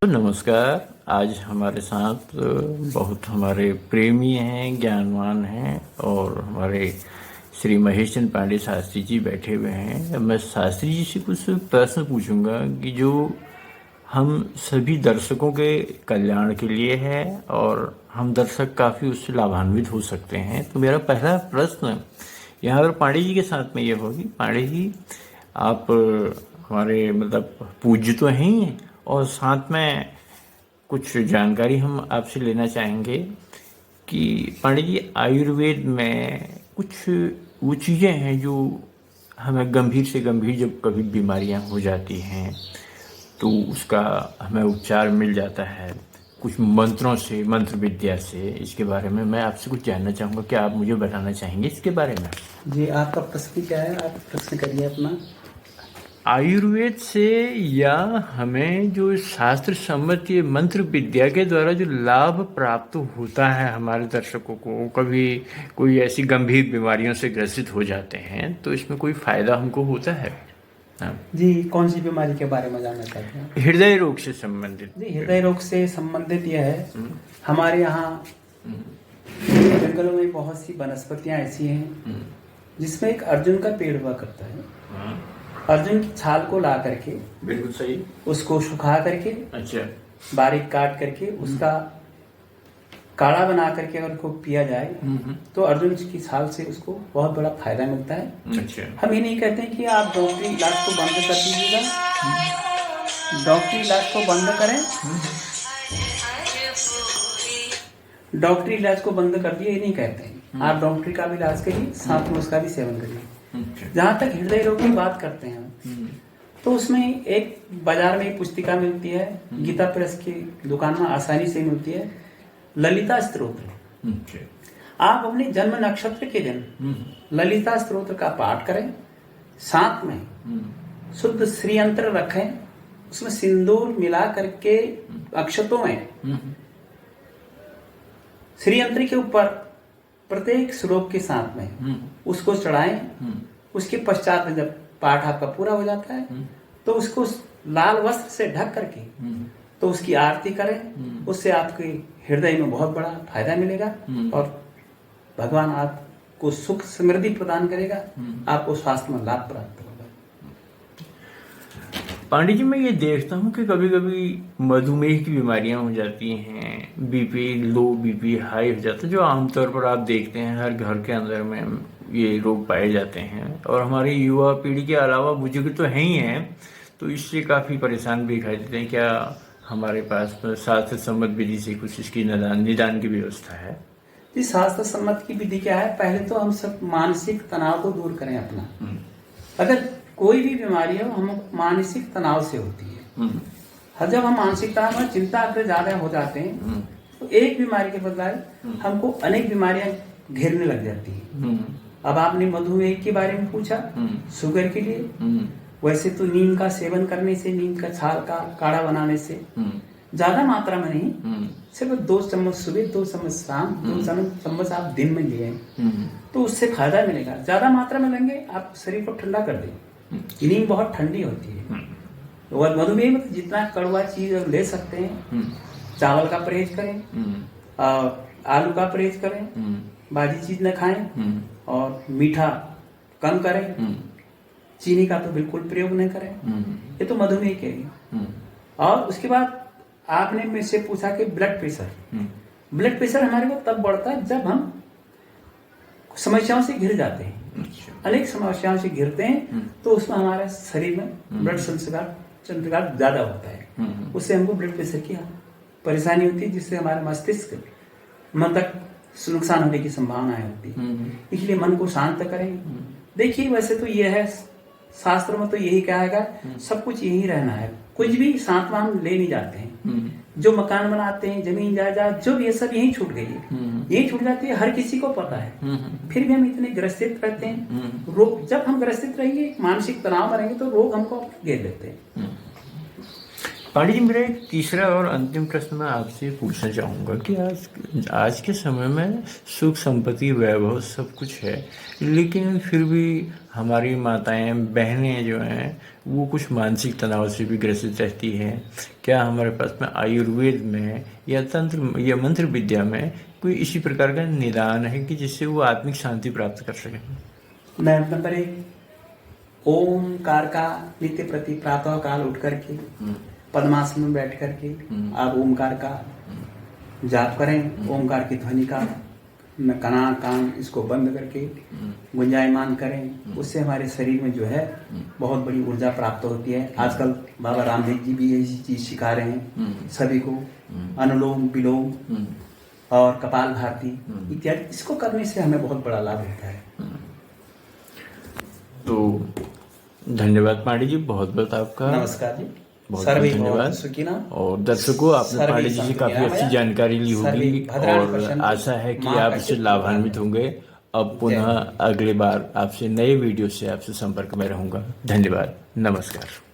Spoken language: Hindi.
नमस्कार। आज हमारे साथ बहुत हमारे प्रेमी हैं, ज्ञानवान हैं और हमारे श्री महेश चंद्र पांडे शास्त्री जी बैठे हुए हैं। मैं शास्त्री जी से कुछ प्रश्न पूछूंगा कि जो हम सभी दर्शकों के कल्याण के लिए है और हम दर्शक काफ़ी उससे लाभान्वित हो सकते हैं। तो मेरा पहला प्रश्न यहाँ पर पांडे जी के साथ में ये होगी, पांडे जी आप हमारे मतलब पूज्य तो हैं ही, और साथ में कुछ जानकारी हम आपसे लेना चाहेंगे कि पांडे जी आयुर्वेद में कुछ वो चीज़ें हैं जो हमें गंभीर से गंभीर जब कभी बीमारियां हो जाती हैं तो उसका हमें उपचार मिल जाता है कुछ मंत्रों से, मंत्र विद्या से। इसके बारे में मैं आपसे कुछ जानना चाहूँगा, क्या आप मुझे बताना चाहेंगे इसके बारे में? जी, आपका प्रश्न क्या है? आप प्रश्न करिए अपना। आयुर्वेद से या हमें जो शास्त्र सम्मत ये मंत्र विद्या के द्वारा जो लाभ प्राप्त होता है हमारे दर्शकों को, कभी कोई ऐसी गंभीर बीमारियों से ग्रसित हो जाते हैं तो इसमें कोई फायदा हमको होता है? हाँ जी, कौन सी बीमारी के बारे में जानना चाहते हैं? हृदय रोग से संबंधित। जी, हृदय रोग से संबंधित यह है, हमारे यहाँ जंगलों में बहुत सी वनस्पतियाँ ऐसी हैं जिसमें एक अर्जुन का पेड़ हुआ करता है। अर्जुन की छाल को ला करके, बिल्कुल सही, उसको सुखा करके, अच्छा, बारीक काट करके उसका काढ़ा बना करके अगर उसको पिया जाए तो अर्जुन की छाल से उसको बहुत बड़ा फायदा मिलता है। अच्छा, हम ये नहीं कहते हैं कि आप डॉक्टरी इलाज को बंद कर दीजिएगा, डॉक्टरी इलाज को बंद करें, डॉक्टरी इलाज को बंद कर दिए, ये नहीं कहते हैं। आप डॉक्टरी का भी इलाज करिए, साथ में उसका भी सेवन करिए। जहाँ तक हृदय रोग की बात करते हैं तो उसमें एक बाजार में पुस्तिका मिलती है, गीता प्रेस की दुकान में आसानी से मिलती है, ललिता स्तोत्र। आप अपने जन्म नक्षत्र के दिन ललिता स्तोत्र का पाठ करें, साथ में शुद्ध श्री यंत्र रखें, उसमें सिंदूर मिला करके अक्षतों में श्री यंत्र के ऊपर प्रत्येक श्लोक के साथ में उसको चढ़ाएं। उसके पश्चात जब पाठ आपका पूरा हो जाता है तो उसको लाल वस्त्र से ढक करके तो उसकी आरती करें। उससे आपके हृदय में बहुत बड़ा फायदा मिलेगा और भगवान आपको सुख समृद्धि प्रदान करेगा, आपको स्वास्थ्य में लाभ प्राप्त होगा। पांडे जी, मैं ये देखता हूँ कि कभी कभी मधुमेह की बीमारियां हो जाती हैं, बीपी लो, बीपी हाई हो जाता है, जो आमतौर पर आप देखते हैं हर घर के अंदर में ये रोग पाए जाते हैं। और हमारी युवा पीढ़ी के अलावा बुजुर्ग तो हैं ही हैं, तो इससे काफ़ी परेशान भी दिखाई देते हैं। क्या हमारे पास शास्त्र सम्मत विधि से कुछ इसकी निदान की व्यवस्था है? जी, शास्त्र सम्मत की विधि क्या है? पहले तो हम सब मानसिक तनाव को दूर करें अपना। अगर कोई भी बीमारी हो, हम मानसिक तनाव से होती है। जब हम मानसिक तनाव में चिंता पर ज्यादा हो जाते हैं तो एक बीमारी के बदलाव हमको अनेक बीमारियां घेरने लग जाती है। अब आपने मधुमेह के बारे में पूछा, शुगर के लिए वैसे तो नीम का सेवन करने से, नीम का छाल का काढ़ा बनाने से, ज्यादा मात्रा में नहीं, सिर्फ 2 चम्मच सुबह, 2 चम्मच शाम, 2 चम्मच आप दिन में लिए तो उससे फायदा मिलेगा। ज्यादा मात्रा में लेंगे आप शरीर को ठंडा कर देंगे। नीम बहुत ठंडी होती है। और मधुमेह में जितना कड़वा चीज ले सकते हैं, चावल का परहेज करें, आलू का परहेज करें, बाजी चीज न खाएं और मीठा कम करें, चीनी का तो बिल्कुल प्रयोग नहीं करें। ये तो मधुमेह के लिए। और उसके बाद आपने मेरे से पूछा कि ब्लड प्रेशर, ब्लड प्रेशर हमारे को तब बढ़ता है जब हम समस्याओं से घिर जाते हैं। अनेक समस्याओं से घिरते हैं तो उसमें हमारे शरीर में ब्लड संचरण ज्यादा होता है, उससे हमको ब्लड प्रेशर की परेशानी होती है, जिससे हमारे मस्तिष्क मन तक नुकसान होने की संभावना होती है। इसलिए मन को शांत करें। देखिए, वैसे तो ये है, शास्त्र में तो यही कहा है, सब कुछ यही रहना है, कुछ भी साथ में हम ले नहीं जाते हैं। जो मकान बनाते हैं, जमीन जायदाद, जो भी ये सब यही छूट गई है, यही छूट जाती है, हर किसी को पता है। फिर भी हम इतने ग्रसित रहते हैं। रोग, जब हम ग्रसित रहेंगे, मानसिक तनाव में रहेंगे तो रोग हमको घेर लेते हैं। पांडे जी, मेरा एक तीसरा और अंतिम प्रश्न मैं आपसे पूछना चाहूँगा कि आज के समय में सुख संपत्ति वैभव सब कुछ है, लेकिन फिर भी हमारी माताएं बहनें जो हैं वो कुछ मानसिक तनाव से भी ग्रसित रहती हैं। क्या हमारे पास में आयुर्वेद में या तंत्र या मंत्र विद्या में कोई इसी प्रकार का निदान है कि जिससे वो आत्मिक शांति प्राप्त कर सकें? मैं नंबर 1 ओमकार का नित्य प्रति प्रातः काल उठ करके पद्मासन में बैठ करके आप ओमकार का जाप करें। ओमकार की ध्वनि का कनान कान इसको बंद करके गुंजायमान करें। उससे हमारे शरीर में जो है बहुत बड़ी ऊर्जा प्राप्त होती है। आजकल बाबा रामदेव जी भी यही चीज सिखा रहे हैं सभी को, अनुलोम विलोम और कपाल भाती इत्यादि। इसको करने से हमें बहुत बड़ा लाभ होता है। तो धन्यवाद पांडे जी, बहुत बहुत आपका नमस्कार जी, बहुत सर्वे धन्यवाद। सुखिना। और दर्शकों, आपने पांडे जी से काफी अच्छी जानकारी ली होगी और आशा है कि आप इससे लाभान्वित होंगे। अब पुनः अगली बार आपसे नए वीडियो से आपसे संपर्क में रहूंगा। धन्यवाद, नमस्कार।